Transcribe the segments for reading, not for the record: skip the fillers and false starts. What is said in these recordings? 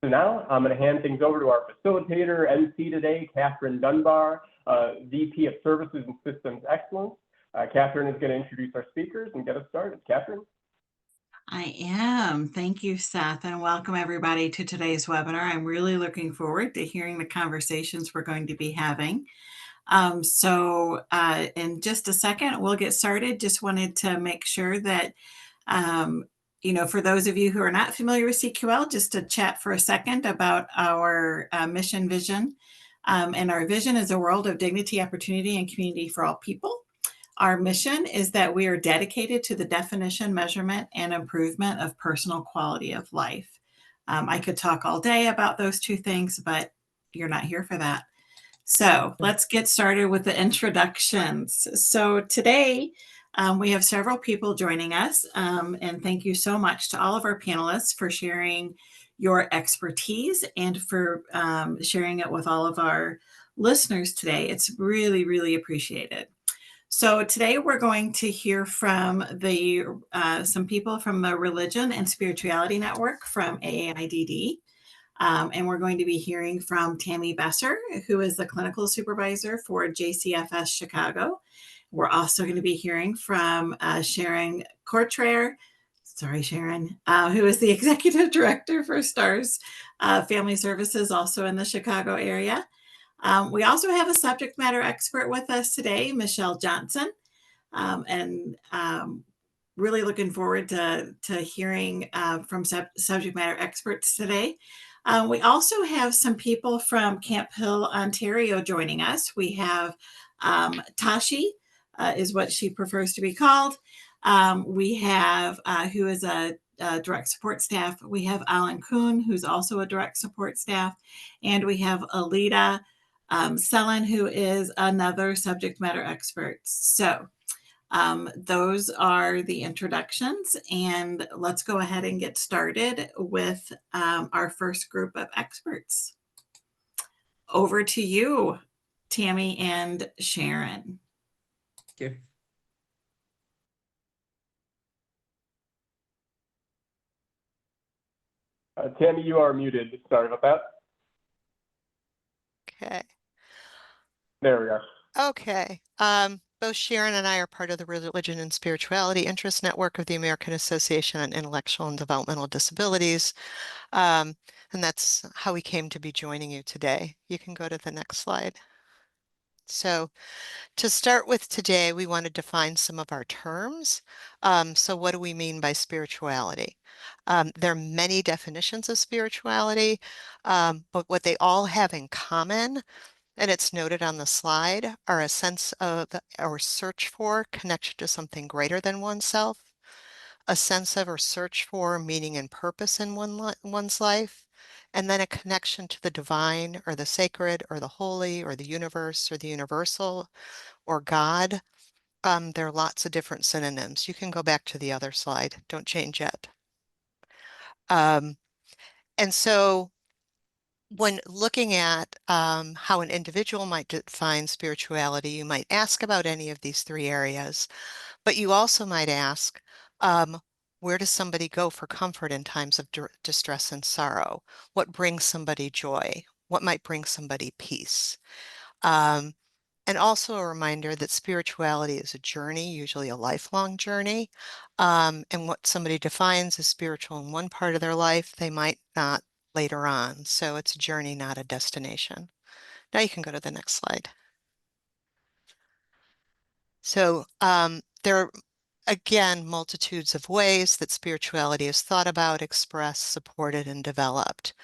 So now I'm going to hand things over to our facilitator, MC today, Catherine Dunbar, VP of Services and Systems Excellence. Catherine is going to introduce our speakers and get us started. Catherine? I am. Thank you, Seth, and welcome everybody to today's webinar. I'm really looking forward to hearing the conversations we're going to be having. In just a second, we'll get started. Just wanted to make sure that, for those of you who are not familiar with CQL, just to chat for a second about our mission vision. And our vision is a world of dignity, opportunity, and community for all people. Our mission is that we are dedicated to the definition, measurement, and improvement of personal quality of life. I could talk all day about those two things, but you're not here for that. So let's get started with the introductions. So today we have several people joining us, and thank you so much to all of our panelists for sharing your expertise and for sharing it with all of our listeners today. It's really, really appreciated. So today we're going to hear from some people from the Religion and Spirituality Network from AAIDD. And we're going to be hearing from Tammy Besser, who is the clinical supervisor for JCFS Chicago. We're also going to be hearing from Sharon Cortraire, who is the executive director for STARS Family Services, also in the Chicago area. We also have a subject matter expert with us today, Michelle Johnson, and really looking forward to hearing from subject matter experts today. We also have some people from Camp Hill, Ontario joining us. We have Tashi, is what she prefers to be called. We have, who is a direct support staff. We have Alan Kuhn, who's also a direct support staff. And we have Alita Sellen, who is another subject matter expert. So those are the introductions, and let's go ahead and get started with our first group of experts. Over to you, Tammy and Sharon. Thank you. Tammy, you are muted. Sorry about that. Okay. There we are. Okay. Both Sharon and I are part of the Religion and Spirituality Interest Network of the American Association on Intellectual and Developmental Disabilities. And that's how we came to be joining you today. You can go to the next slide. So to start with today, we want to define some of our terms. So what do we mean by spirituality? There are many definitions of spirituality, but what they all have in common, and it's noted on the slide, are a sense of or search for connection to something greater than oneself, a sense of or search for meaning and purpose in one's life, and then a connection to the divine or the sacred or the holy or the universe or the universal or God. There are lots of different synonyms. You can go back to the other slide. Don't change yet. And so when looking at how an individual might define spirituality, you might ask about any of these three areas, but you also might ask, where does somebody go for comfort in times of distress and sorrow? What brings somebody joy? What might bring somebody peace? And also a reminder that spirituality is a journey, usually a lifelong journey. And what somebody defines as spiritual in one part of their life, they might not later on. So it's a journey, not a destination. Now you can go to the next slide. So there are, again, multitudes of ways that spirituality is thought about, expressed, supported, and developed.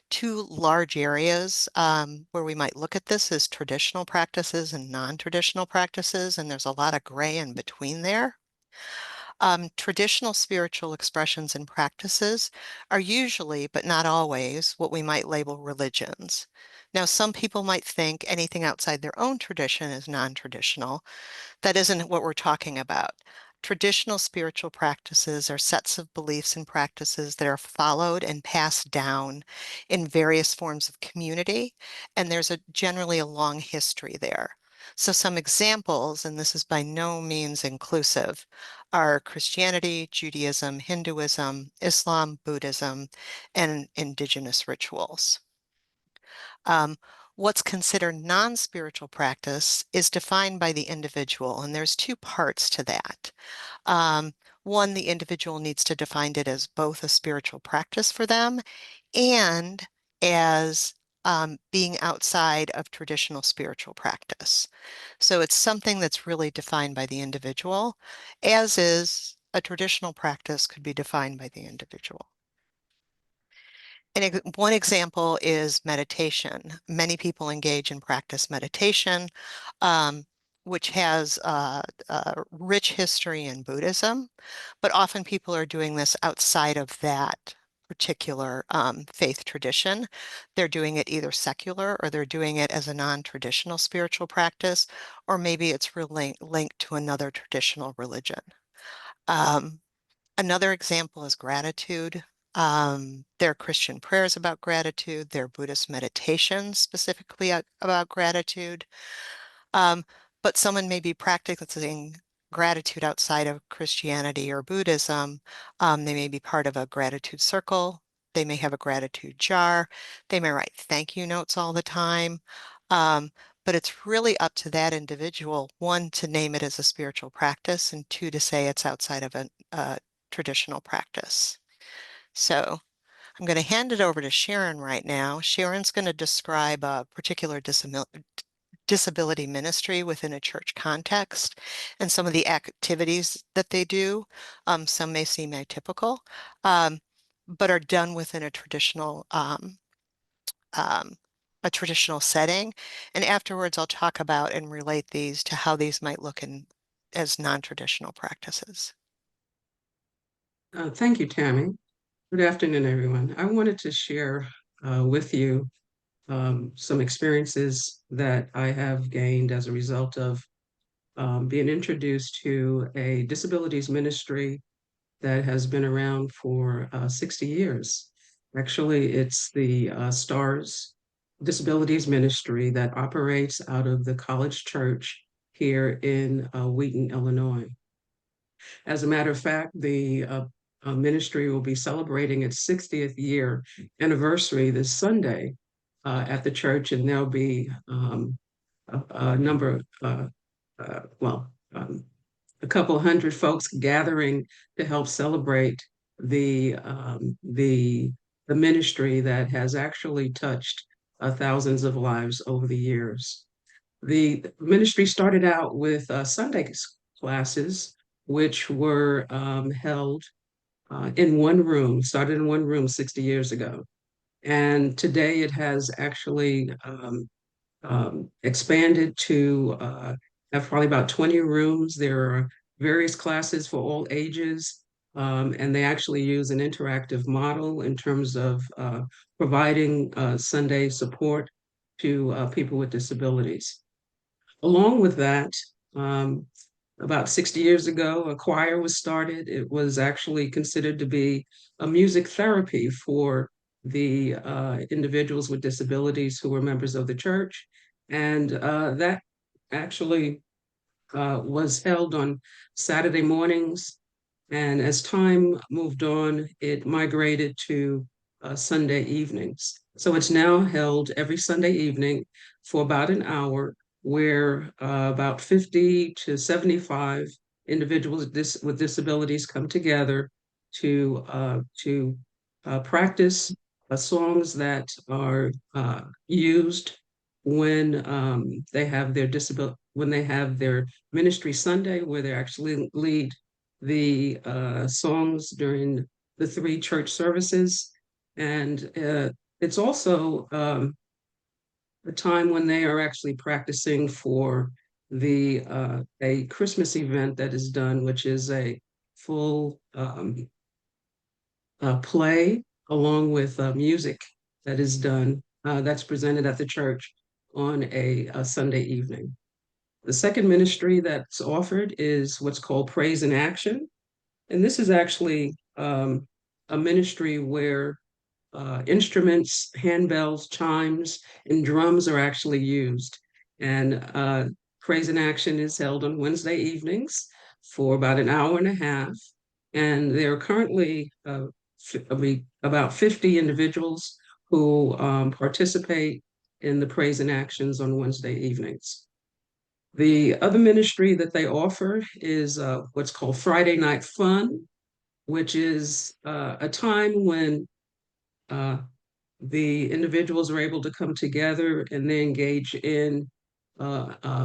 Two large areas where we might look at this is traditional practices and non-traditional practices, and there's a lot of gray in between there. Traditional spiritual expressions and practices are usually, but not always, what we might label religions. Now, some people might think anything outside their own tradition is non-traditional. That isn't what we're talking about. Traditional spiritual practices are sets of beliefs and practices that are followed and passed down in various forms of community, and there's generally a long history there. So some examples, and this is by no means inclusive, are Christianity, Judaism, Hinduism, Islam, Buddhism, and indigenous rituals. What's considered non-spiritual practice is defined by the individual, and there's two parts to that. One, the individual needs to define it as both a spiritual practice for them and as being outside of traditional spiritual practice. So it's something that's really defined by the individual, as is a traditional practice could be defined by the individual. And one example is meditation. Many people engage in practice meditation, which has a rich history in Buddhism, but often people are doing this outside of that particular faith tradition. They're doing it either secular or they're doing it as a non-traditional spiritual practice, or maybe it's linked to another traditional religion. Another example is gratitude. There are Christian prayers about gratitude. There are Buddhist meditations specifically about gratitude. But someone may be practicing gratitude outside of Christianity or Buddhism. They may be part of a gratitude circle. They may have a gratitude jar. They may write thank you notes all the time. But it's really up to that individual, one, to name it as a spiritual practice, and two, to say it's outside of a traditional practice. So I'm going to hand it over to Sharon right now. Sharon's going to describe a particular disability ministry within a church context and some of the activities that they do. Some may seem atypical, but are done within a traditional setting. And afterwards, I'll talk about and relate these to how these might look as non-traditional practices. Thank you, Tammy. Good afternoon, everyone. I wanted to share with you some experiences that I have gained as a result of being introduced to a disabilities ministry that has been around for 60 years. Actually, it's the STARS Disabilities Ministry that operates out of the College Church here in Wheaton, Illinois. As a matter of fact, the ministry will be celebrating its 60th year anniversary this Sunday at the church, and there'll be a number, a couple hundred folks gathering to help celebrate the ministry that has actually touched thousands of lives over the years. The ministry started out with Sunday classes, which were held in one room, started in one room 60 years ago. And today it has actually expanded to have probably about 20 rooms. There are various classes for all ages, and they actually use an interactive model in terms of providing Sunday support to people with disabilities. Along with that, about 60 years ago, a choir was started. It was actually considered to be a music therapy for the individuals with disabilities who were members of the church. And that actually was held on Saturday mornings. And as time moved on, it migrated to Sunday evenings. So it's now held every Sunday evening for about an hour, where about 50 to 75 individuals with disabilities come together to practice songs that are used when they have their ministry Sunday, where they actually lead the songs during the 3 church services. And it's also a time when they are actually practicing for the a Christmas event that is done, which is a full play along with music that is done, that's presented at the church on a Sunday evening. The second ministry that's offered is what's called Praise in Action. And this is actually a ministry where instruments, handbells, chimes, and drums are actually used. And Praise in Action is held on Wednesday evenings for about an hour and a half. And there are currently about 50 individuals who participate in the praise and actions on Wednesday evenings. The other ministry that they offer is what's called Friday Night Fun, which is a time when uh, the individuals are able to come together and they engage in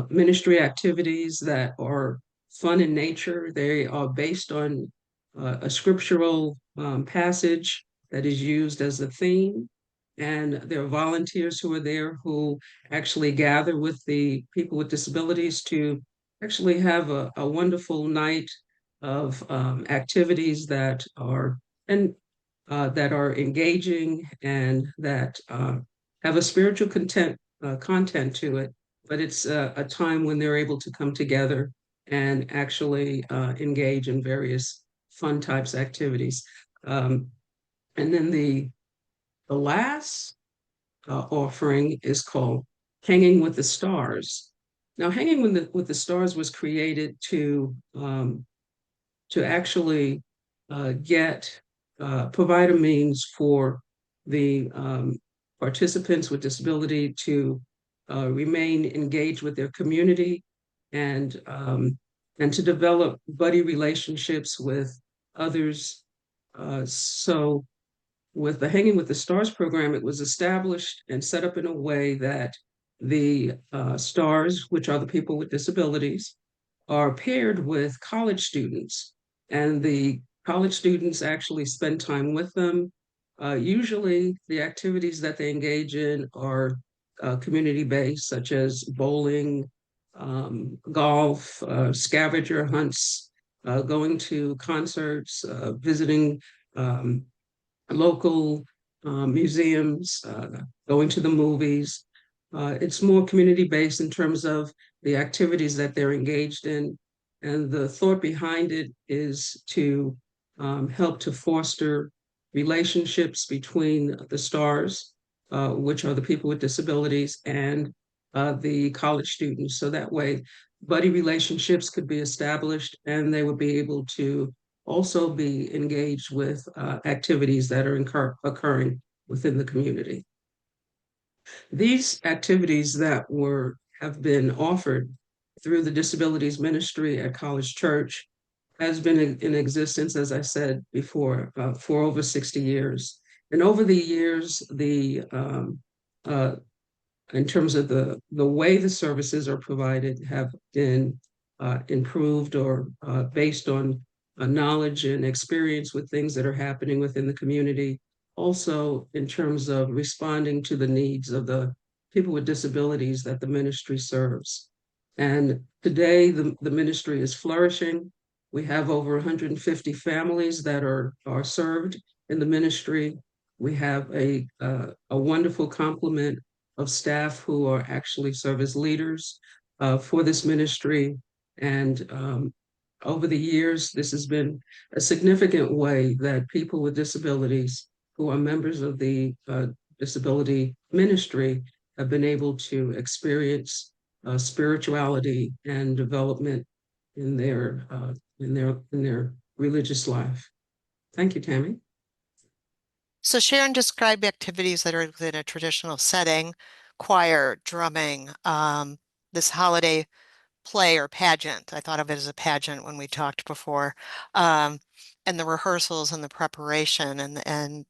ministry activities that are fun in nature. They are based on a scriptural passage that is used as a theme. And there are volunteers who are there who actually gather with the people with disabilities to actually have a wonderful night of activities and that are engaging and that have a spiritual content to it. But it's a time when they're able to come together and actually engage in various fun types activities. And then the last offering is called Hanging with the Stars. Now, Hanging with the Stars was created to actually provide a means for the participants with disability to remain engaged with their community and to develop buddy relationships with others. So with the Hanging with the Stars program, it was established and set up in a way that the stars, which are the people with disabilities, are paired with college students, and the college students actually spend time with them. Usually, the activities that they engage in are community-based, such as bowling, golf, scavenger hunts, going to concerts, visiting local museums, going to the movies. It's more community-based in terms of the activities that they're engaged in. And the thought behind it is to help to foster relationships between the stars, which are the people with disabilities, and the college students. So that way, buddy relationships could be established and they would be able to also be engaged with activities that are occurring within the community. These activities that have been offered through the disabilities ministry at College Church has been in existence, as I said before, for over 60 years. And over the years, in terms of the way the services are provided have been improved or based on knowledge and experience with things that are happening within the community. Also, in terms of responding to the needs of the people with disabilities that the ministry serves. And today, the ministry is flourishing. We have over 150 families that are served in the ministry. We have a wonderful complement of staff who are actually serve as leaders for this ministry. And over the years, this has been a significant way that people with disabilities who are members of the disability ministry have been able to experience spirituality and development in their religious life. Thank you, Tammy. So Sharon described activities that are within a traditional setting, choir, drumming, this holiday play or pageant. I thought of it as a pageant when we talked before, and the rehearsals and the preparation and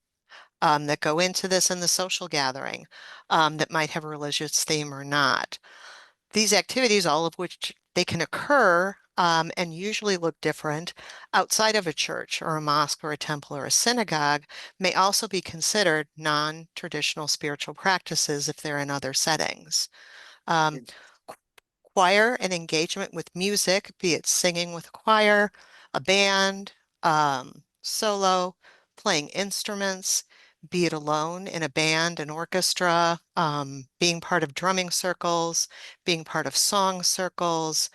that go into this and the social gathering that might have a religious theme or not. These activities, all of which they can occur and usually look different outside of a church or a mosque or a temple or a synagogue, may also be considered non-traditional spiritual practices if they're in other settings. Choir and engagement with music, be it singing with a choir, a band, solo, playing instruments, be it alone in a band, an orchestra, being part of drumming circles, being part of song circles,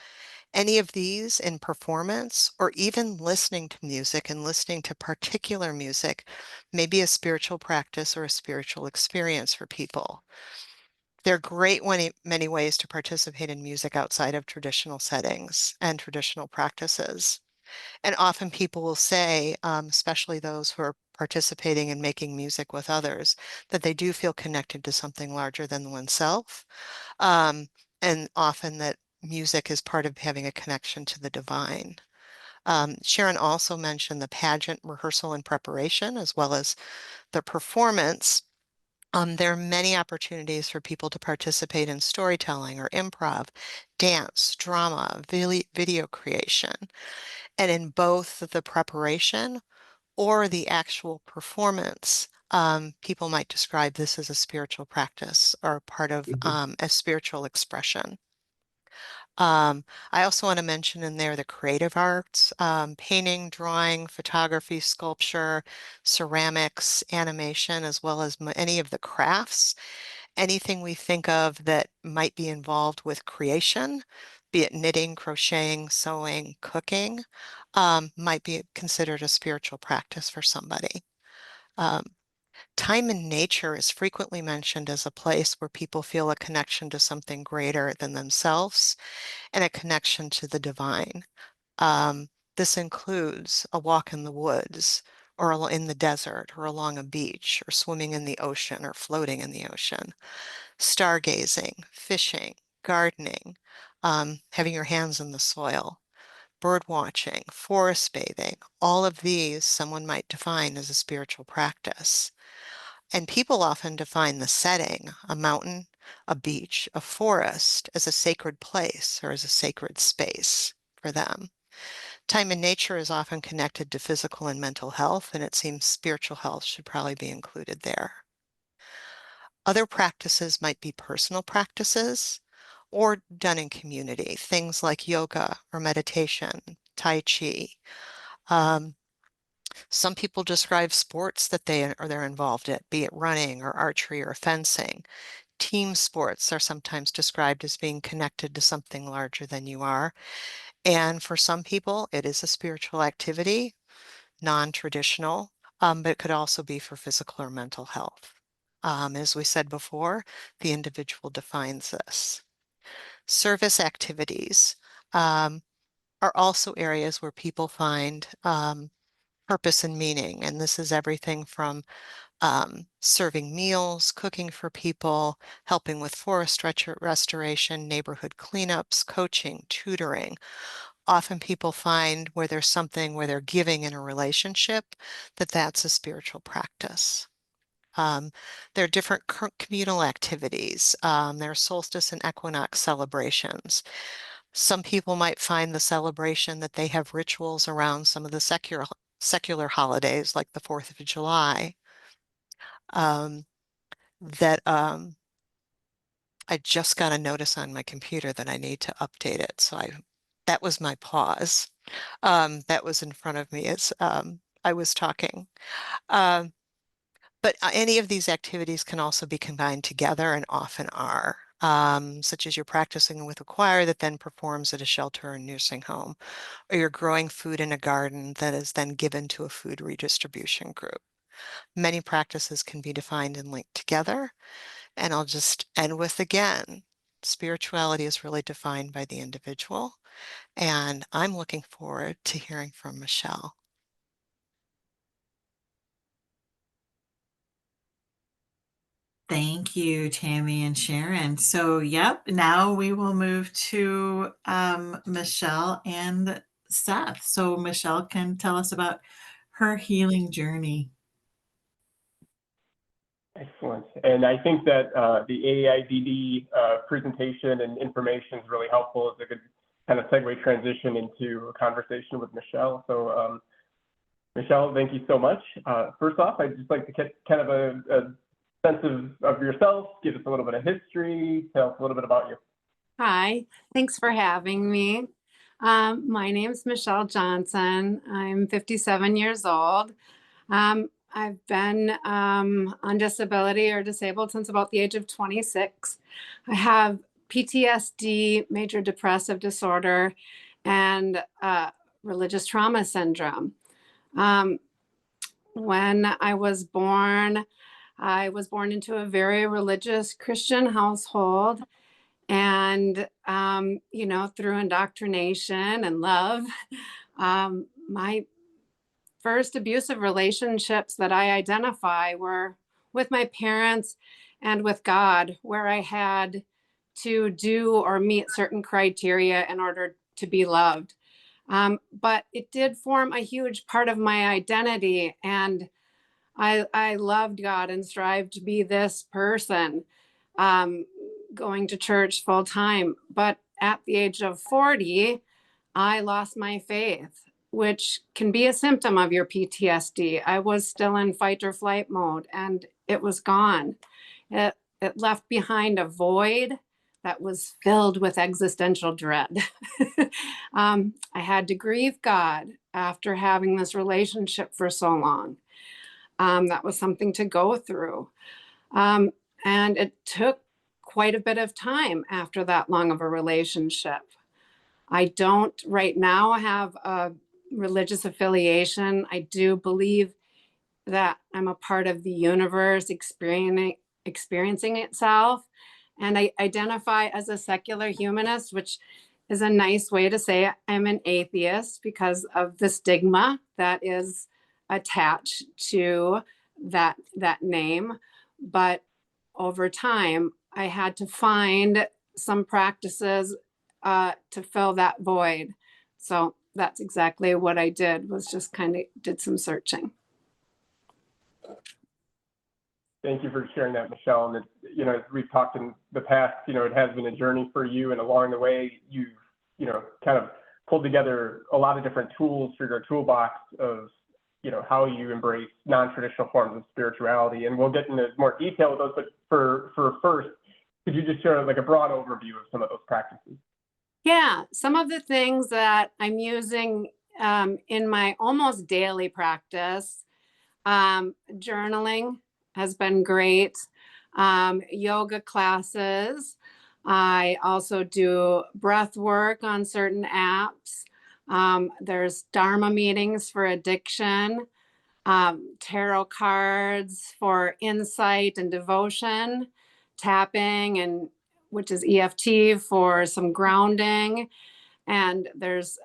any of these in performance, or even listening to music and listening to particular music may be a spiritual practice or a spiritual experience for people. There are great many ways to participate in music outside of traditional settings and traditional practices. And often people will say, especially those who are participating in making music with others, that they do feel connected to something larger than oneself. And often that music is part of having a connection to the divine. Sharon also mentioned the pageant rehearsal and preparation, as well as the performance. There are many opportunities for people to participate in storytelling or improv, dance, drama, video creation. And in both the preparation or the actual performance, people might describe this as a spiritual practice or part of a spiritual expression. I also want to mention in there the creative arts, painting, drawing, photography, sculpture, ceramics, animation, as well as any of the crafts. Anything we think of that might be involved with creation, be it knitting, crocheting, sewing, cooking, might be considered a spiritual practice for somebody. Time in nature is frequently mentioned as a place where people feel a connection to something greater than themselves and a connection to the divine. This includes a walk in the woods or in the desert or along a beach or swimming in the ocean or floating in the ocean, stargazing, fishing, gardening, having your hands in the soil, bird watching, forest bathing. All of these someone might define as a spiritual practice. And people often define the setting, a mountain, a beach, a forest, as a sacred place or as a sacred space for them. Time in nature is often connected to physical and mental health, and it seems spiritual health should probably be included there. Other practices might be personal practices or done in community, things like yoga or meditation, Tai Chi. Some people describe sports that they're involved in, be it running or archery or fencing. Team sports are sometimes described as being connected to something larger than you are. And for some people, it is a spiritual activity, non-traditional, but it could also be for physical or mental health. As we said before, the individual defines this. Service activities are also areas where people find purpose and meaning. And this is everything from serving meals, cooking for people, helping with forest restoration, neighborhood cleanups, coaching, tutoring. Often people find where there's something where they're giving in a relationship, that's a spiritual practice. There are different communal activities. There are solstice and equinox celebrations. Some people might find the celebration that they have rituals around some of the secular holidays, like the 4th of July, that I just got a notice on my computer that I need to update it. So that was my pause. That was in front of me as I was talking. But any of these activities can also be combined together and often are, such as you're practicing with a choir that then performs at a shelter or nursing home, or you're growing food in a garden that is then given to a food redistribution group. Many practices can be defined and linked together. And I'll just end with again, spirituality is really defined by the individual. And I'm looking forward to hearing from Michelle. Thank you, Tammy and Sharon. So, yep, now we will move to Michelle and Seth. So Michelle can tell us about her healing journey. Excellent. And I think that the AAIDD presentation and information is really helpful. It's a good kind of segue transition into a conversation with Michelle. So Michelle, thank you so much. First off, I'd just like to get kind of a sense of yourself, give us a little bit of history, tell us a little bit about you. Hi, thanks for having me. My name is Michelle Johnson. I'm 57 years old. I've been on disability or disabled since about the age of 26. I have PTSD, major depressive disorder, and religious trauma syndrome. When I was born, I was born into a very religious Christian household. And, you know, through indoctrination and love, my first abusive relationships that I identify were with my parents and with God, where I had to do or meet certain criteria in order to be loved. But it did form a huge part of my identity. And I loved God and strived to be this person, um, going to church full time. But at the age of 40, I lost my faith, which can be a symptom of your PTSD. I was still in fight or flight mode and it was gone. It left behind a void that was filled with existential dread. I had to grieve God after having this relationship for so long. That was something to go through. And it took quite a bit of time after that long of a relationship. I don't right now have a religious affiliation. I do believe that I'm a part of the universe experiencing itself. And I identify as a secular humanist, which is a nice way to say I'm an atheist because of the stigma that is attached to that name. But over time, I had to find some practices to fill that void. So that's exactly what I did, was just kind of did some searching. Thank you for sharing that, Michelle. And it's, you know, as we've talked in the past, you know, it has been a journey for you, and along the way, you've, you know, kind of pulled together a lot of different tools for your toolbox of, you know, how you embrace non-traditional forms of spirituality. And we'll get into more detail with those, but for first, could you just share like a broad overview of some of those practices? Yeah, some of the things that I'm using in my almost daily practice, journaling has been great, yoga classes. I also do breath work on certain apps. There's Dharma meetings for addiction, tarot cards for insight and devotion, tapping, and which is EFT for some grounding. And there's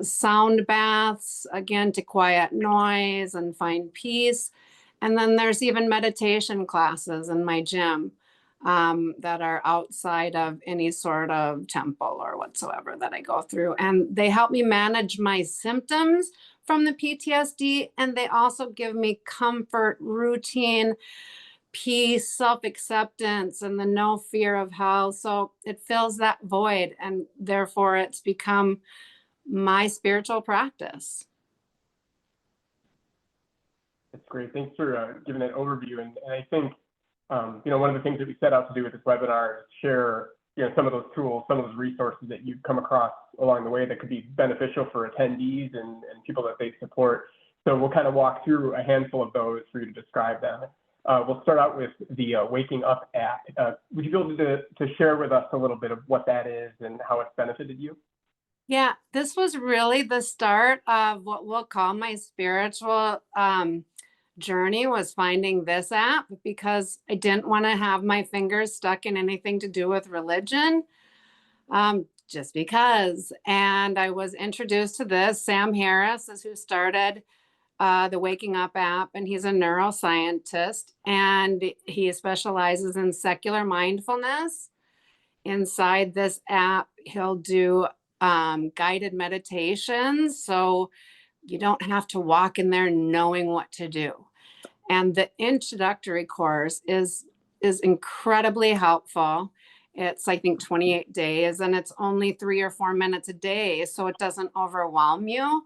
sound baths, again, to quiet noise and find peace. And then there's even meditation classes in my gym that are outside of any sort of temple or whatsoever that I go through. And they help me manage my symptoms from the PTSD. And they also give me comfort, routine, peace, self-acceptance, and the no fear of hell. So it fills that void, and therefore it's become my spiritual practice. That's great. Thanks for giving that overview. And I think, you know, one of the things that we set out to do with this webinar is share, you know, some of those tools, some of those resources that you've come across along the way that could be beneficial for attendees and people that they support. So we'll kind of walk through a handful of those for you to describe them. We'll start out with the Waking Up app. Would you be able to share with us a little bit of what that is and how it's benefited you? Yeah, this was really the start of what we'll call my spiritual journey, was finding this app, because I didn't want to have my fingers stuck in anything to do with religion, just because. And I was introduced to this. Sam Harris is who started the Waking Up app, and he's a neuroscientist, and he specializes in secular mindfulness. Inside this app, he'll do guided meditations, so you don't have to walk in there knowing what to do. And the introductory course is incredibly helpful. It's, I think, 28 days, and it's only 3 or 4 minutes a day, so it doesn't overwhelm you.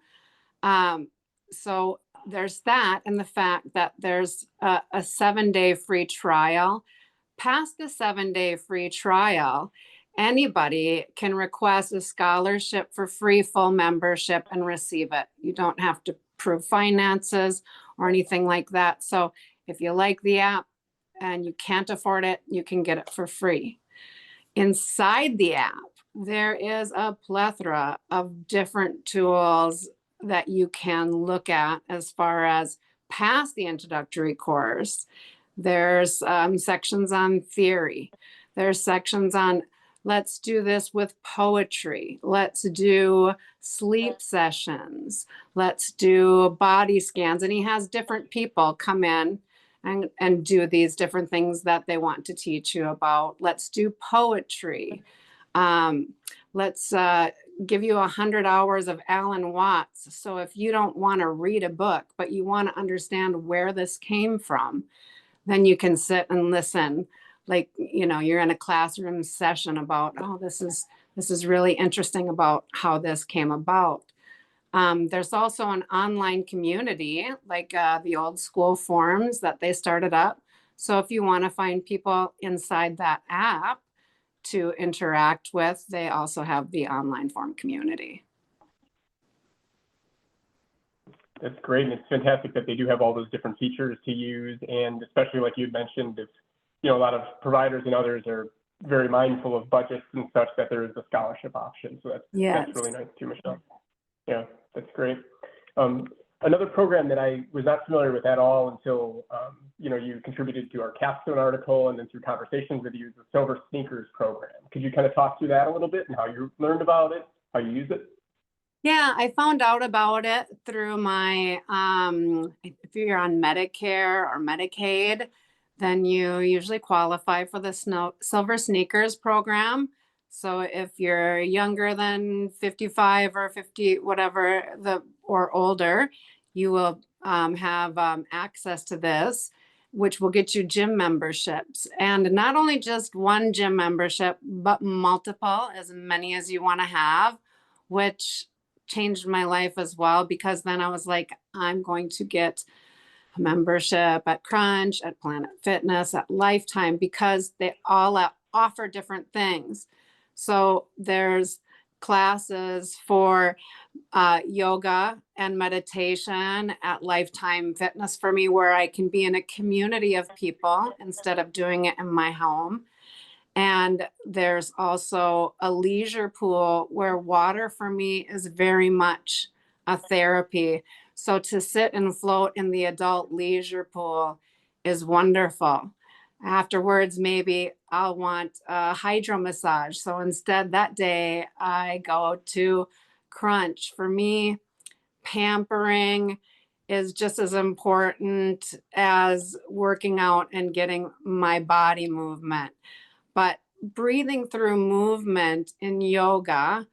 So there's that, and the fact that there's a 7-day free trial. Past the 7-day free trial, anybody can request a scholarship for free full membership and receive it. You don't have to prove finances or anything like that. So if you like the app and you can't afford it, you can get it for free. Inside the app, there is a plethora of different tools that you can look at as far as past the introductory course. There's sections on theory. There's sections on let's do this with poetry. Let's do sleep sessions. Let's do body scans. And he has different people come in and do these different things that they want to teach you about. Let's do poetry. Let's give you 100 hours of Alan Watts. So if you don't want to read a book, but you want to understand where this came from, then you can sit and listen. Like, you know, you're in a classroom session about, oh, this is really interesting about how this came about. There's also an online community, like the old school forums that they started up. So if you want to find people inside that app to interact with, they also have the online forum community. That's great, and it's fantastic that they do have all those different features to use, and especially like you had mentioned, if a lot of providers and others are very mindful of budgets and such, that there is a scholarship option. So that's really nice too, Michelle. Yeah, that's great. Another program that I was not familiar with at all until you contributed to our capstone article and then through conversations with you is the Silver Sneakers program. Could you kind of talk through that a little bit and how you learned about it, how you use it? Yeah, I found out about it through my, if you're on Medicare or Medicaid, then you usually qualify for the Silver Sneakers program. So if you're younger than 55 or 50, whatever, or older, you will have access to this, which will get you gym memberships. And not only just one gym membership, but multiple, as many as you want to have, which changed my life as well, because then I was like, I'm going to get a membership at Crunch, at Planet Fitness, at Lifetime, because they all offer different things. So there's classes for yoga and meditation at Lifetime Fitness for me, where I can be in a community of people instead of doing it in my home. And there's also a leisure pool where water for me is very much a therapy. So to sit and float in the adult leisure pool is wonderful. Afterwards, maybe I'll want a hydro massage. So instead that day I go to Crunch. For me, pampering is just as important as working out and getting my body movement. But breathing through movement in yoga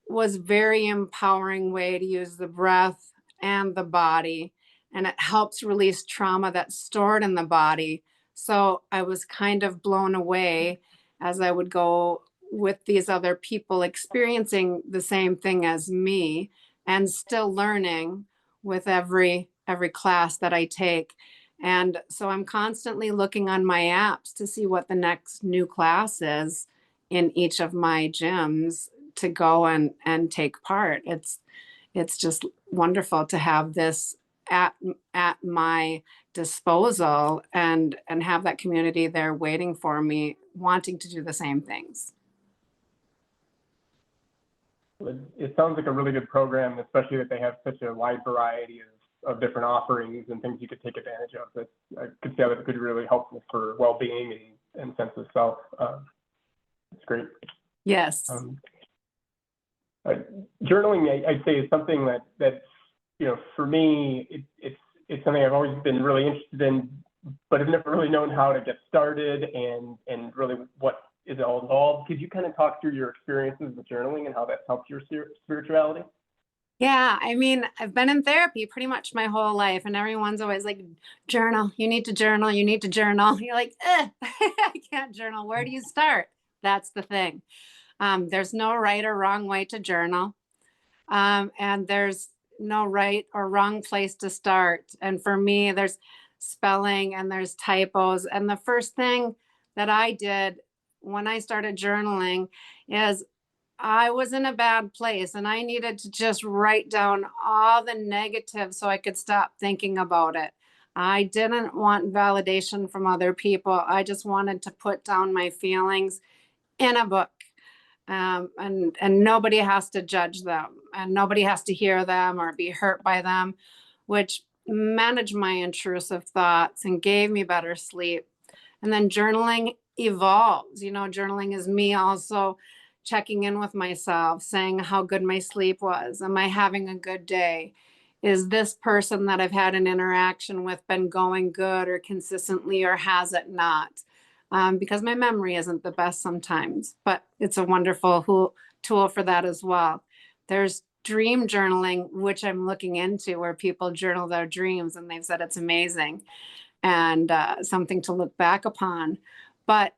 was very empowering way to use the breath and the body, and it helps release trauma that's stored in the body. So I was kind of blown away as I would go with these other people experiencing the same thing as me and still learning with every class that I take. And so I'm constantly looking on my apps to see what the next new class is in each of my gyms to go and take part. It's just wonderful to have this at my disposal and have that community there waiting for me, wanting to do the same things. It sounds like a really good program, especially that they have such a wide variety of different offerings and things you could take advantage of. That I could see how that could be really helpful for well-being and sense of self. It's great. Yes. Journaling, I'd say, is something that for me, it's something I've always been really interested in, but I've never really known how to get started and really what is all involved. Could you kind of talk through your experiences with journaling and how that's helped your spirituality? Yeah, I mean, I've been in therapy pretty much my whole life, and everyone's always like, journal, you need to journal, you need to journal. You're like, I can't journal. Where do you start? That's the thing. There's no right or wrong way to journal. And there's no right or wrong place to start. And for me, there's spelling and there's typos. And the first thing that I did when I started journaling is I was in a bad place and I needed to just write down all the negatives so I could stop thinking about it. I didn't want validation from other people. I just wanted to put down my feelings in a book. And nobody has to judge them and nobody has to hear them or be hurt by them, which managed my intrusive thoughts and gave me better sleep. And then journaling evolves. You know, journaling is me also checking in with myself, saying how good my sleep was. Am I having a good day? Is this person that I've had an interaction with been going good or consistently, or has it not? Because my memory isn't the best sometimes, but it's a wonderful tool for that as well. There's dream journaling, which I'm looking into, where people journal their dreams, and they've said it's amazing and something to look back upon. But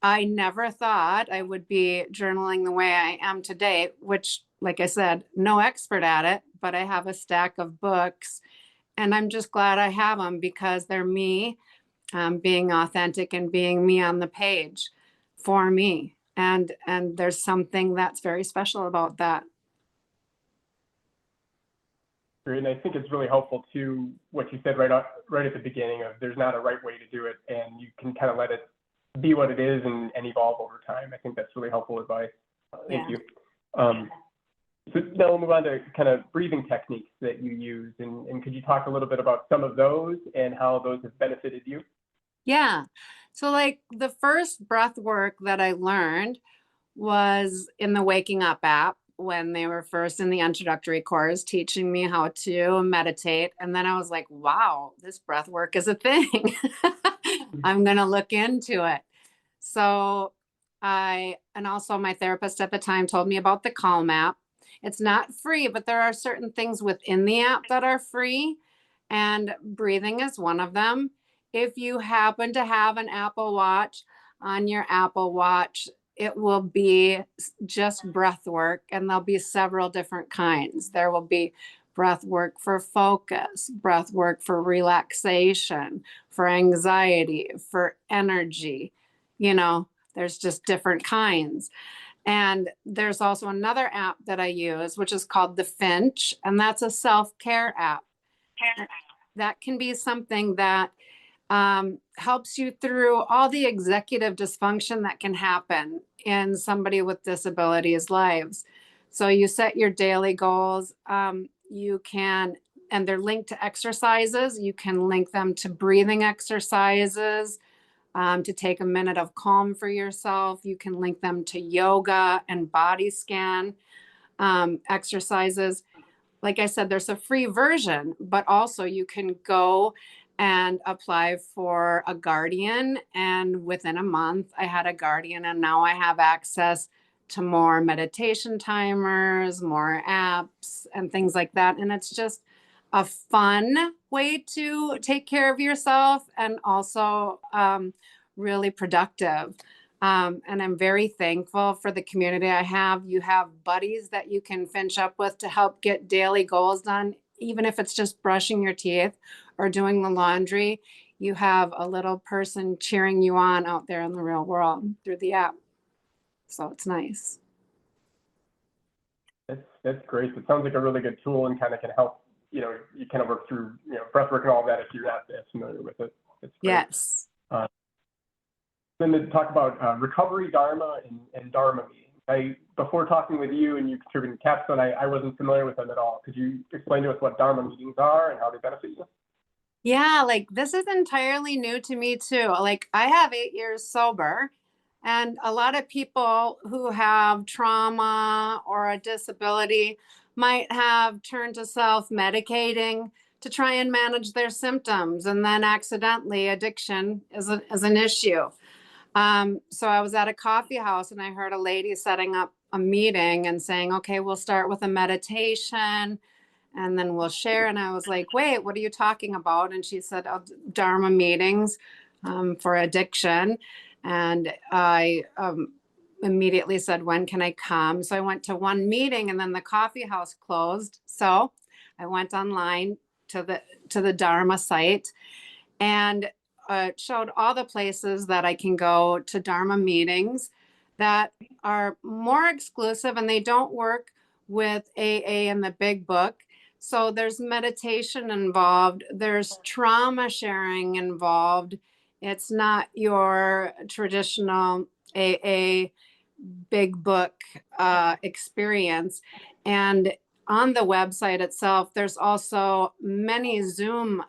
I never thought I would be journaling the way I am today, which, like I said, no expert at it, but I have a stack of books, and I'm just glad I have them because they're me, being authentic and being me on the page for me. And there's something that's very special about that. Great. And I think it's really helpful to what you said right at the beginning of there's not a right way to do it, and you can kind of let it be what it is and evolve over time. I think that's really helpful advice. Thank you. So now we'll move on to kind of breathing techniques that you use, and could you talk a little bit about some of those and how those have benefited you? Yeah. So like the first breath work that I learned was in the Waking Up app when they were first in the introductory course teaching me how to meditate. And then I was like, wow, this breath work is a thing. I'm going to look into it. So and also my therapist at the time told me about the Calm app. It's not free, but there are certain things within the app that are free, and breathing is one of them. If you happen to have an Apple Watch, on your Apple Watch, it will be just breath work, and there'll be several different kinds. There will be breath work for focus, breath work for relaxation, for anxiety, for energy. You know, there's just different kinds. And there's also another app that I use, which is called the Finch, and that's a self-care app. That can be something that helps you through all the executive dysfunction that can happen in somebody with disabilities' lives. So you set your daily goals. You can, and they're linked to exercises. You can link them to breathing exercises, to take a minute of calm for yourself. You can link them to yoga and body scan exercises. Like I said, there's a free version, but also you can go and apply for a guardian. And within a month, I had a guardian, and now I have access to more meditation timers, more apps, and things like that. And it's just a fun way to take care of yourself, and also really productive. And I'm very thankful for the community I have. You have buddies that you can finch up with to help get daily goals done, even if it's just brushing your teeth or doing the laundry. You have a little person cheering you on out there in the real world through the app. So it's nice. That's great. It sounds like a really good tool and kind of can help, you kind of work through, breath work and all that if you're not as familiar with it. It's great. Yes. Then to talk about recovery dharma and dharma meetings. Before talking with you and you contributed to Capstone, I wasn't familiar with them at all. Could you explain to us what dharma meetings are and how they benefit you? Yeah, like this is entirely new to me too. Like I have 8 years sober, and a lot of people who have trauma or a disability might have turned to self-medicating to try and manage their symptoms, and then accidentally addiction is an issue. So I was at a coffee house and I heard a lady setting up a meeting and saying, okay, we'll start with a meditation and then we'll share. And I was like, wait, what are you talking about? And she said, oh, Dharma meetings for addiction. And I immediately said, when can I come? So I went to one meeting, and then the coffee house closed. So I went online to the Dharma site, and showed all the places that I can go to Dharma meetings that are more exclusive, and they don't work with AA and the big book. So there's meditation involved, there's trauma sharing involved. It's not your traditional AA big book experience. And on the website itself, there's also many Zoom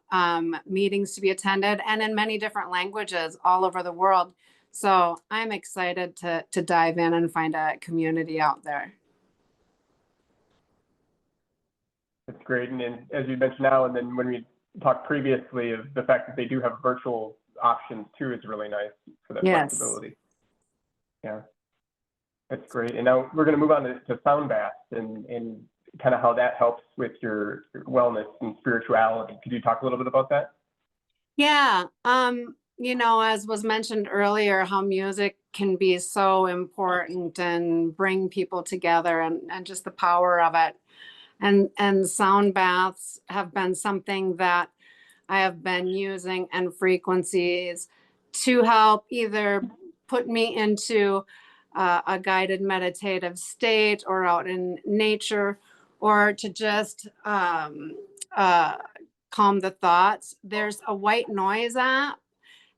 meetings to be attended, and in many different languages all over the world. So I'm excited to dive in and find a community out there. That's great. And then, as you mentioned now, and then when we talked previously, of the fact that they do have virtual options too is really nice for that flexibility. Yeah, that's great. And now we're going to move on to sound baths and kind of how that helps with your wellness and spirituality. Could you talk a little bit about that? Yeah. You know, as was mentioned earlier, how music can be so important and bring people together, and just the power of it. And sound baths have been something that I have been using, and frequencies to help either put me into a guided meditative state or out in nature, or to just calm the thoughts. There's a white noise app,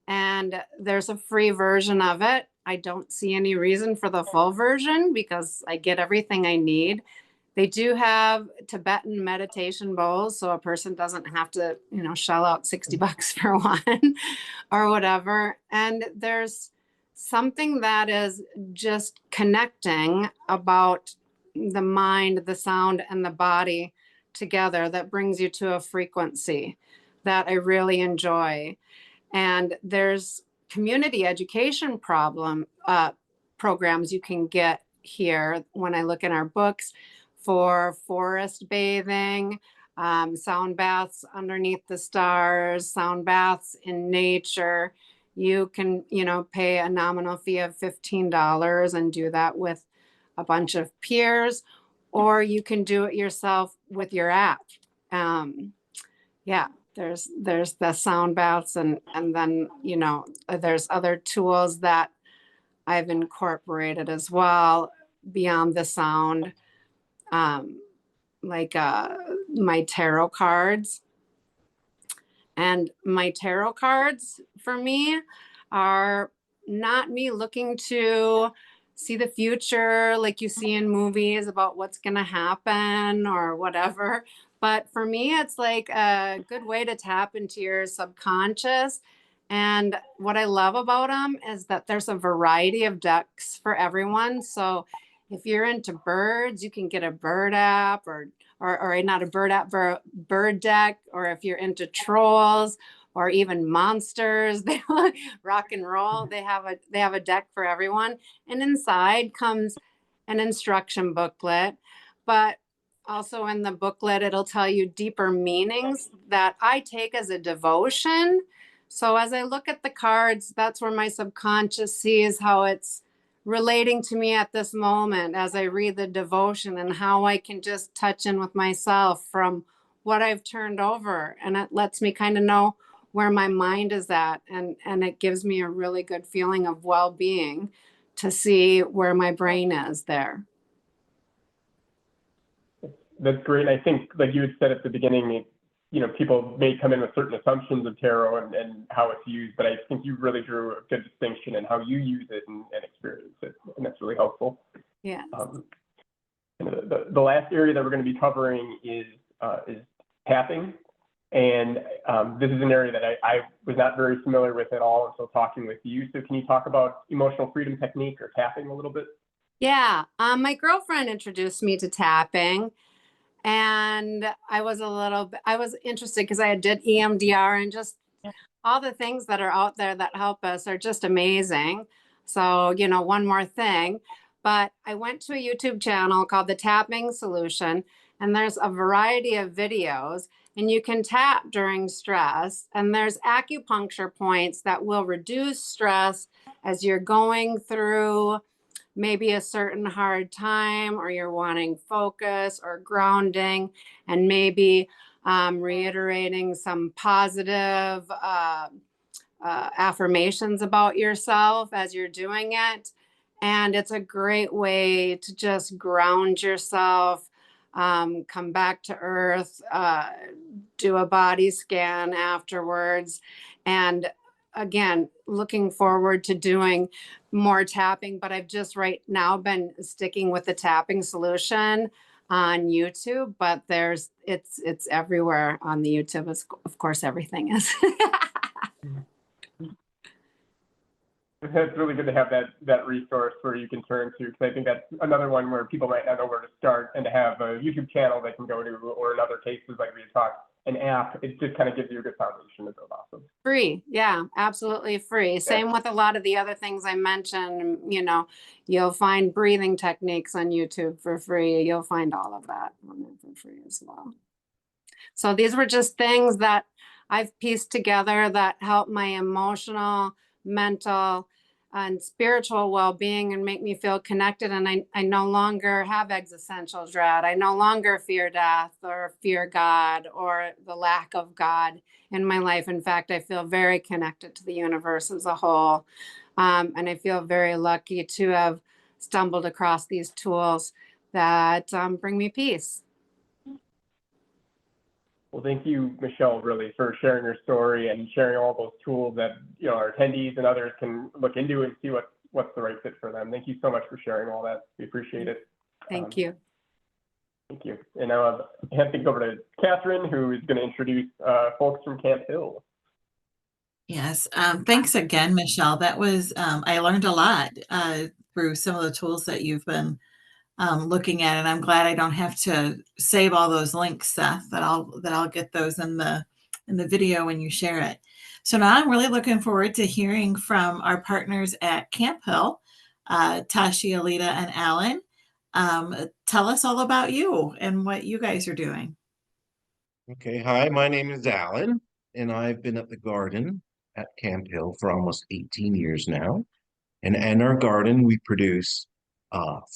and there's a free version of it. I don't see any reason for the full version because I get everything I need. They do have Tibetan meditation bowls, so a person doesn't have to, you know, shell out 60 bucks for one or whatever. And there's something that is just connecting about the mind, the sound, and the body together that brings you to a frequency that I really enjoy. And there's community education programs you can get here when I look in our books for forest bathing, sound baths underneath the stars, sound baths in nature. You can, you know, pay a nominal fee of $15 and do that with a bunch of peers, or you can do it yourself with your app. Yeah, there's the sound baths, and then, you know, there's other tools that I've incorporated as well beyond the sound, like my tarot cards. And my tarot cards for me are not me looking to see the future like you see in movies about what's going to happen or whatever. But for me, it's like a good way to tap into your subconscious. And what I love about them is that there's a variety of decks for everyone. So if you're into birds, you can get a bird app, or not a bird app, but a bird deck. Or if you're into trolls or even monsters, they rock and roll, they have a deck for everyone. And inside comes an instruction booklet, but also in the booklet, it'll tell you deeper meanings that I take as a devotion. So as I look at the cards, that's where my subconscious sees how it's relating to me at this moment as I read the devotion, and how I can just touch in with myself from what I've turned over. And it lets me kind of know where my mind is at. And it gives me a really good feeling of well-being to see where my brain is there. That's great. I think, like you had said at the beginning, you know, people may come in with certain assumptions of tarot and how it's used, but I think you really drew a good distinction in how you use it and experience it, and that's really helpful. Yeah. The last area that we're going to be covering is tapping, and this is an area that I was not very familiar with at all until talking with you. So can you talk about emotional freedom technique or tapping a little bit? Yeah. My girlfriend introduced me to tapping. And I was interested because I did EMDR, and just all the things that are out there that help us are just amazing. So, you know, one more thing, but I went to a YouTube channel called The Tapping Solution, and there's a variety of videos, and you can tap during stress, and there's acupuncture points that will reduce stress as you're going through maybe a certain hard time, or you're wanting focus or grounding, and maybe reiterating some positive affirmations about yourself as you're doing it. And it's a great way to just ground yourself, come back to earth, do a body scan afterwards. And again, looking forward to doing more tapping, but I've just right now been sticking with the Tapping Solution on YouTube, but it's everywhere on the YouTube. Of course, everything is. It's really good to have that resource where you can turn to, because I think that's another one where people might not know where to start, and to have a YouTube channel they can go to, or in other cases like we talked, an app, it just kind of gives you a good foundation to build off of. Free. Yeah, absolutely free. Yeah. Same with a lot of the other things I mentioned. You know, you'll find breathing techniques on YouTube for free. You'll find all of that on there for free as well. So these were just things that I've pieced together that help my emotional, mental, and spiritual well-being and make me feel connected. And I no longer have existential dread. I no longer fear death or fear God or the lack of God in my life. In fact, I feel very connected to the universe as a whole. And I feel very lucky to have stumbled across these tools that bring me peace. Well, thank you, Michelle, really, for sharing your story and sharing all those tools that, you know, our attendees and others can look into and see what's the right fit for them. Thank you so much for sharing all that. We appreciate it. Thank you. Thank you. And now I'll hand things over to Catherine, who is going to introduce folks from Camp Hill. Yes, thanks again, Michelle. That was, I learned a lot through some of the tools that you've been looking at, and I'm glad I don't have to save all those links, Seth, that I'll get those in the video when you share it. So now I'm really looking forward to hearing from our partners at Camp Hill, Tashi, Alita, and Alan. Tell us all about you and what you guys are doing. Okay, hi, my name is Alan, and I've been at the garden at Camp Hill for almost 18 years now. And in our garden, we produce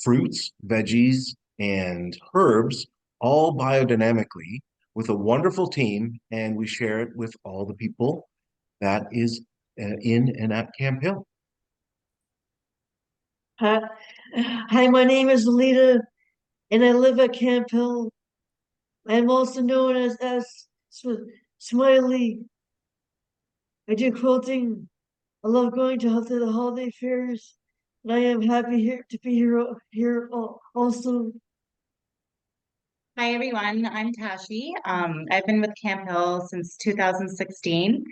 fruits, veggies, and herbs, all biodynamically with a wonderful team, and we share it with all the people that is in and at Camp Hill. Hi, my name is Alita, and I live at Camp Hill. I'm also known as Smiley. I do quilting. I love going to the holiday fairs, and I am happy to be here also. Hi everyone, I'm Tashi. I've been with Camp Hill since 2016.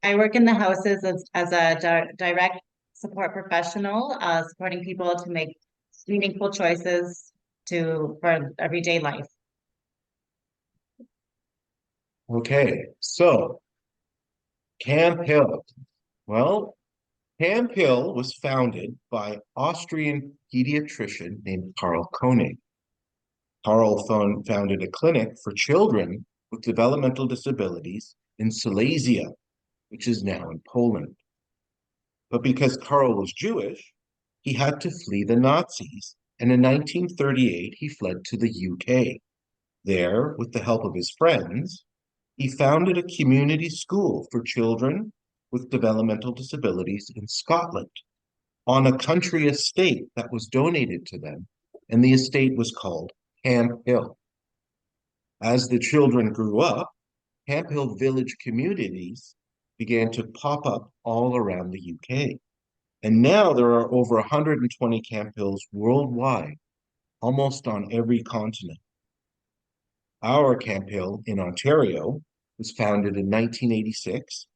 I work in the houses as a direct support professional, supporting people to make meaningful choices for everyday life. Okay, so Camp Hill. Well, Camp Hill was founded by Austrian pediatrician named Karl Koenig. Karl founded a clinic for children with developmental disabilities in Silesia, which is now in Poland. But because Karl was Jewish, he had to flee the Nazis, and in 1938 he fled to the UK. There, with the help of his friends, he founded a community school for children with developmental disabilities in Scotland on a country estate that was donated to them, and the estate was called Camp Hill. As the children grew up, Camp Hill village communities began to pop up all around the UK. And now there are over 120 Camp Hills worldwide, almost on every continent. Our Camp Hill in Ontario was founded in 1986,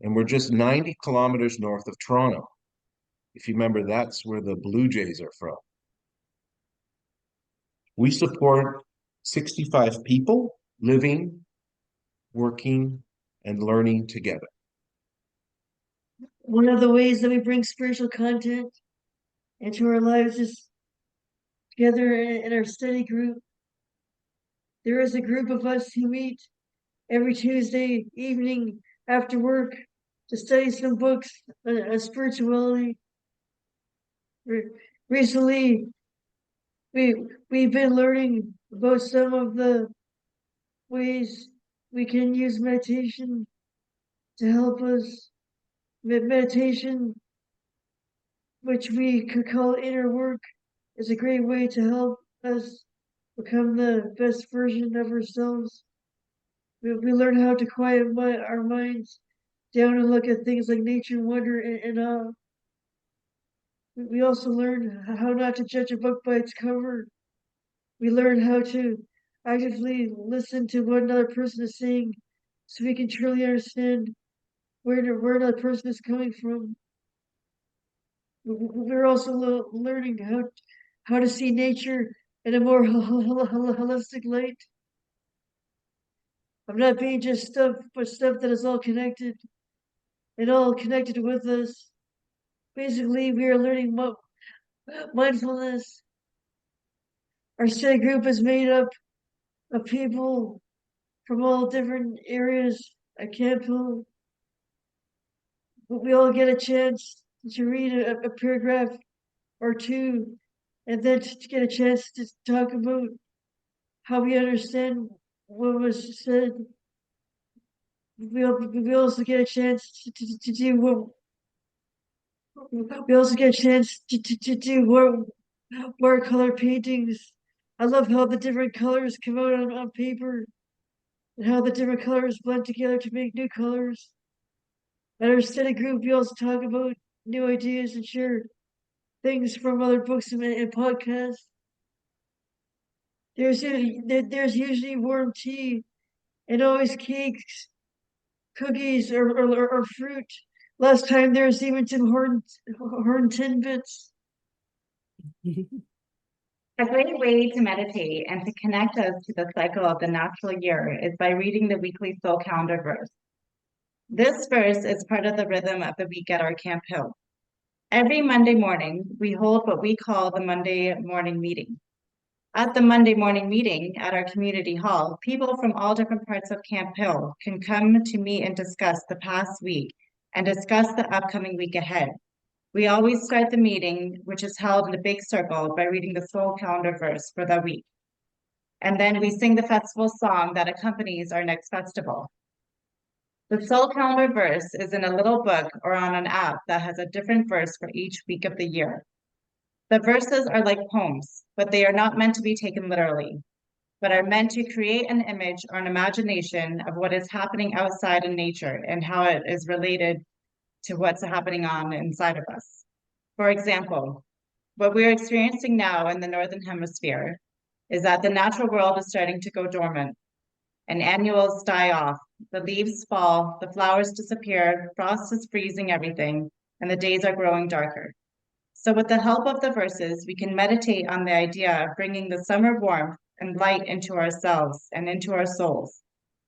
and we're just 90 kilometers north of Toronto. If you remember, that's where the Blue Jays are from. We support 65 people living, working, and learning together. One of the ways that we bring spiritual content into our lives is together in our study group. There is a group of us who meet every Tuesday evening after work to study some books on spirituality. Recently, we've been learning about some of the ways we can use meditation to help us. Meditation, which we could call inner work, is a great way to help us become the best version of ourselves. We learn how to quiet our minds down and look at things like nature, wonder, and awe. We also learn how not to judge a book by its cover, We learn how to actively listen to what another person is saying so we can truly understand where another person is coming from. We're also learning how to see nature in a more holistic light. I'm not being just stuff, but stuff that is all connected and all connected with us. Basically, we are learning mindfulness. Our study group is made up of people from all different areas at Camp Hill. We all get a chance to read a paragraph or two, and then to get a chance to talk about how we understand what was said. We also get a chance to do what we also get a chance to do watercolor paintings. I love how the different colors come out on paper and how the different colors blend together to make new colors. At our study group, we also talk about new ideas and share things from other books and podcasts. There's usually warm tea and always cakes, cookies, or fruit. Last time there was even some horn tidbits. A great way to meditate and to connect us to the cycle of the natural year is by reading the weekly soul calendar verse. This verse is part of the rhythm of the week at our Camp Hill. Every Monday morning, we hold what we call the Monday morning meeting. At the Monday morning meeting at our community hall, people from all different parts of Camp Hill can come to meet and discuss the past week and discuss the upcoming week ahead. We always start the meeting, which is held in a big circle, by reading the soul calendar verse for the week. And then we sing the festival song that accompanies our next festival. The soul calendar verse is in a little book or on an app that has a different verse for each week of the year. The verses are like poems, but they are not meant to be taken literally, but are meant to create an image or an imagination of what is happening outside in nature and how it is related to what's happening on inside of us. For example, what we're experiencing now in the Northern Hemisphere is that the natural world is starting to go dormant, and annuals die off, the leaves fall, the flowers disappear, frost is freezing everything, and the days are growing darker. So with the help of the verses, we can meditate on the idea of bringing the summer warmth and light into ourselves and into our souls.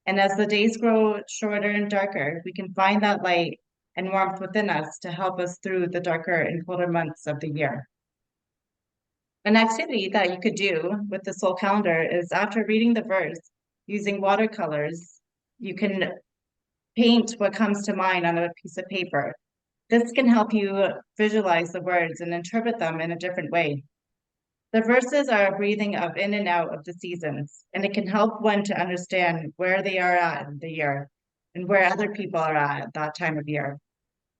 And as the days grow shorter and darker, we can find that light and warmth within us to help us through the darker and colder months of the year. An activity that you could do with the soul calendar is, after reading the verse, using watercolors, you can paint what comes to mind on a piece of paper. This can help you visualize the words and interpret them in a different way. The verses are a breathing of in and out of the seasons, and it can help one to understand where they are at in the year and where other people are at that time of year,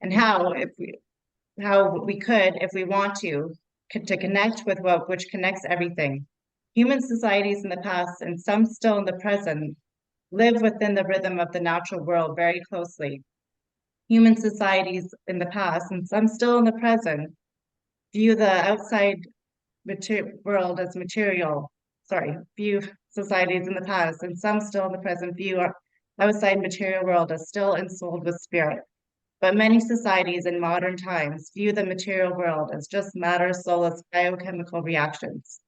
and how we could, if we want to connect with which connects everything. Human societies in the past, and some still in the present, live within the rhythm of the natural world very closely. Human societies in the past, and some still in the present, view the outside world as material. View societies in the past, and some still in the present, view our outside material world as still ensouled with spirit. But many societies in modern times view the material world as just matter, soulless biochemical reactions.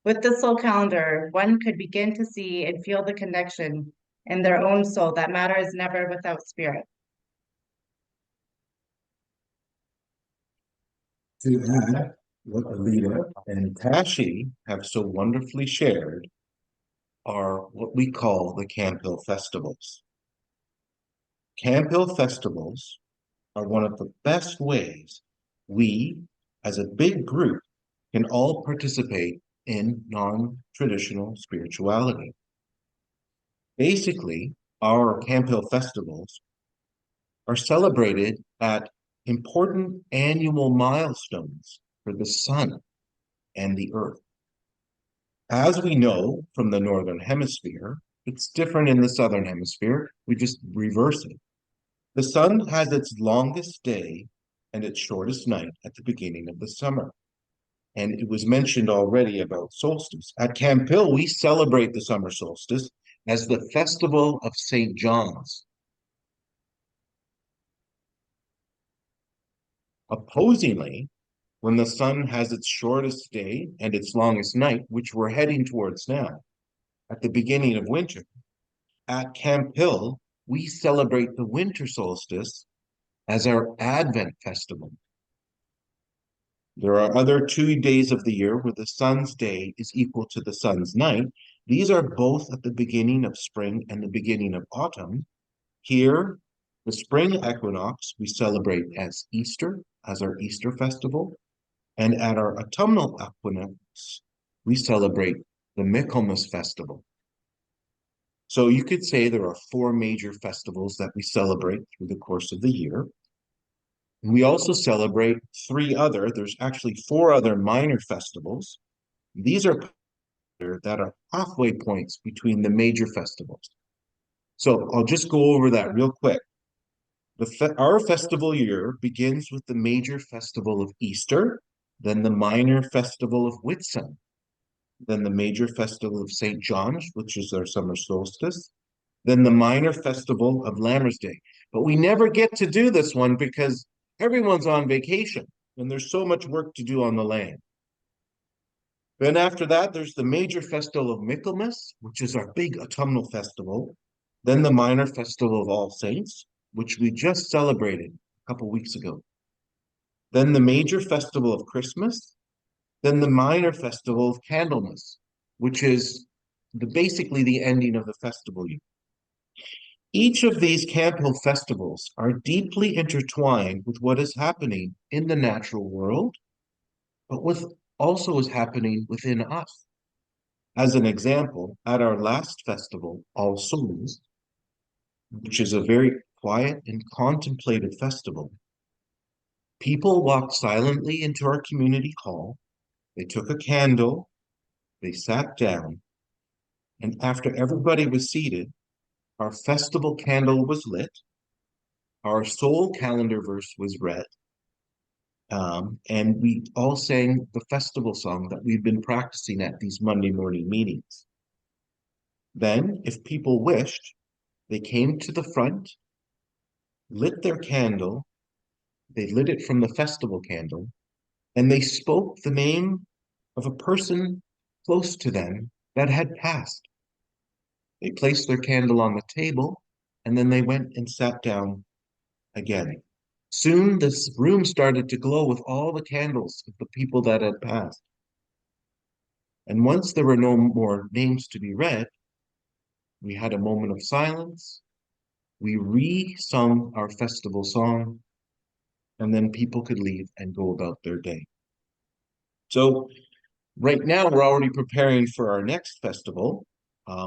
With the soul calendar, one could begin to see and feel the connection in their own soul that matter is never without spirit. To add what Alita and Tashi have so wonderfully shared are what we call the Camp Hill festivals. Camp Hill festivals are one of the best ways we, as a big group, can all participate in non-traditional spirituality. Basically, our Camp Hill festivals are celebrated at important annual milestones for the sun and the earth. As we know from the Northern Hemisphere, it's different in the Southern Hemisphere. We just reverse it. The sun has its longest day and its shortest night at the beginning of the summer. And it was mentioned already about solstice. At Camp Hill, we celebrate the summer solstice as the Festival of St. John's. Opposingly, when the sun has its shortest day and its longest night, which we're heading towards now, at the beginning of winter, at Camp Hill, we celebrate the winter solstice as our Advent festival. There are other 2 days of the year where the sun's day is equal to the sun's night. These are both at the beginning of spring and the beginning of autumn. Here, the spring equinox we celebrate as Easter, as our Easter festival. And at our autumnal equinox, we celebrate the Michaelmas festival. So you could say there are 4 major festivals that we celebrate through the course of the year. We also celebrate there's actually 4 other minor festivals. These are that are halfway points between the major festivals. So I'll just go over that real quick. Our festival year begins with the major festival of Easter, then the minor festival of Whitsun, then the major festival of St. John's, which is our summer solstice, then the minor festival of Lammer's Day. But we never get to do this one because everyone's on vacation and there's so much work to do on the land. Then after that, there's the major festival of Michaelmas, which is our big autumnal festival. Then the minor festival of All Saints, which we just celebrated a couple weeks ago. Then the major festival of Christmas. Then the minor festival of Candlemas, which is basically the ending of the festival year. Each of these Camp Hill festivals are deeply intertwined with what is happening in the natural world, but with also is happening within us. As an example, at our last festival, All Souls, which is a very quiet and contemplative festival, people walked silently into our community hall. They took a candle, they sat down, and after everybody was seated, our festival candle was lit, our soul calendar verse was read, and we all sang the festival song that we've been practicing at these Monday morning meetings. Then, if people wished, they came to the front, lit their candle, they lit it from the festival candle, and they spoke the name of a person close to them that had passed. They placed their candle on the table, and then they went and sat down again. Soon this room started to glow with all the candles of the people that had passed. And once there were no more names to be read, we had a moment of silence. We re-sung our festival song, and then people could leave and go about their day. So right now we're already preparing for our next festival,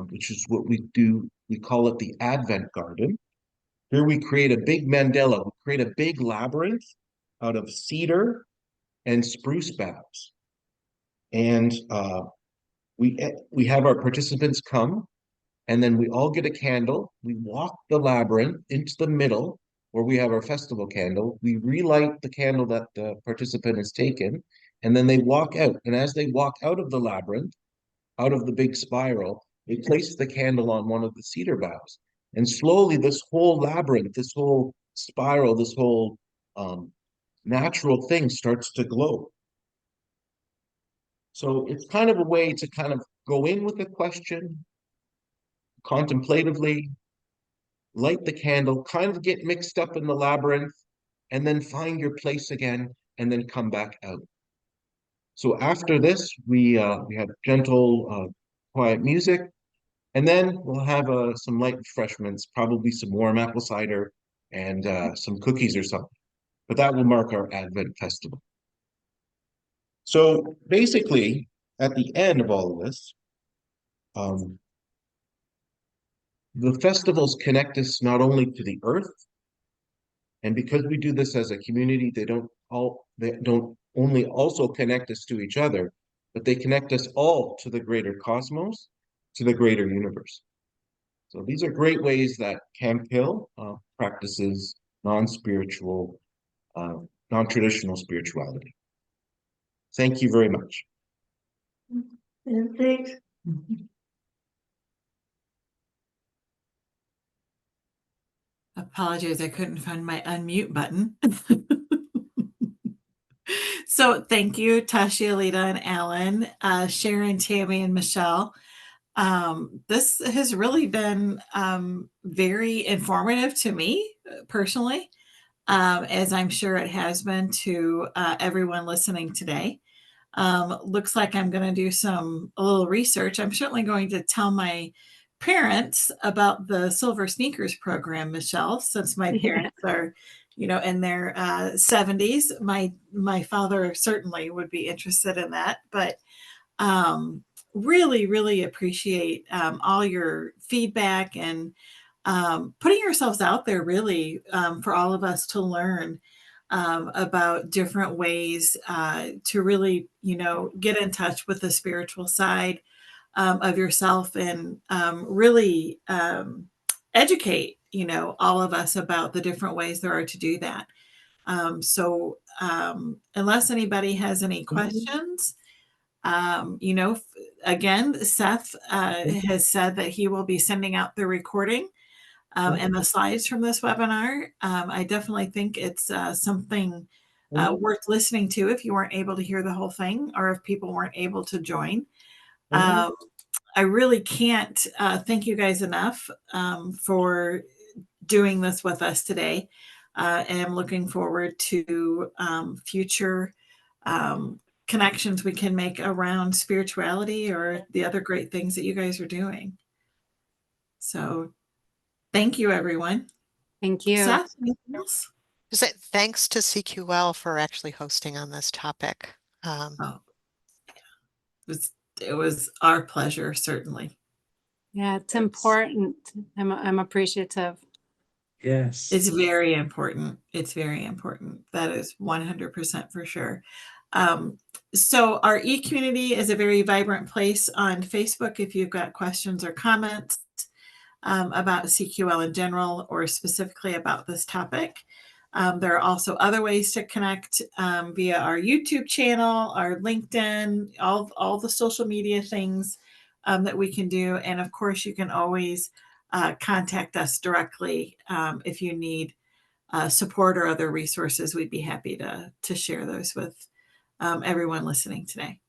which is what we do. We call it the Advent Garden. Here we create a big mandala, we create a big labyrinth out of cedar and spruce boughs. And we have our participants come, and then we all get a candle. We walk the labyrinth into the middle where we have our festival candle. We relight the candle that the participant has taken, and then they walk out. And as they walk out of the labyrinth, out of the big spiral, they place the candle on one of the cedar boughs. And slowly, this whole labyrinth, this whole spiral, this whole natural thing starts to glow. So it's kind of a way to kind of go in with a question, contemplatively, light the candle, kind of get mixed up in the labyrinth, and then find your place again, and then come back out. So after this, we have gentle, quiet music, and then we'll have some light refreshments, probably some warm apple cider and some cookies or something. But that will mark our Advent festival. So basically, at the end of all of this, the festivals connect us not only to the earth, and because we do this as a community, they don't only also connect us to each other, but they connect us all to the greater cosmos, to the greater universe. So these are great ways that Camp Hill practices non-traditional spirituality. Thank you very much. And thanks. Apologies, I couldn't find my unmute button. So thank you, Tashi, Alita, and Alan, Sharon, Tammy, and Michelle. This has really been very informative to me personally, as I'm sure it has been to everyone listening today. Looks like I'm going to do a little research. I'm certainly going to tell my parents about the Silver Sneakers program, Michelle, since my parents are, in their 70s. My father certainly would be interested in that, but really, really appreciate all your feedback and putting yourselves out there, really, for all of us to learn about different ways to really, get in touch with the spiritual side of yourself and really educate, all of us about the different ways there are to do that. So unless anybody has any questions, again, Seth has said that he will be sending out the recording and the slides from this webinar. I definitely think it's something worth listening to if you weren't able to hear the whole thing or if people weren't able to join. I really can't thank you guys enough for doing this with us today. And I'm looking forward to future connections we can make around spirituality or the other great things that you guys are doing. So thank you, everyone. Thank you. Seth, anything else? Thanks to CQL for actually hosting on this topic. Oh, it was our pleasure, certainly. Yeah, it's important. I'm appreciative. Yes. It's very important. It's very important. That is 100% for sure. So our e-community is a very vibrant place on Facebook. If you've got questions or comments about CQL in general or specifically about this topic, there are also other ways to connect via our YouTube channel, our LinkedIn, all the social media things that we can do. And of course, you can always contact us directly if you need support or other resources. We'd be happy to share those with everyone listening today.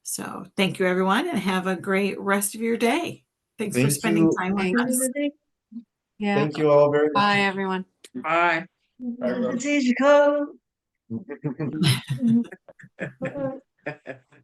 So thank you, everyone, and have a great rest of your day. Thanks for Thank spending you. time with Thanks. us. Yeah. Thank you all very much. Bye, everyone. Bye. See Chicago.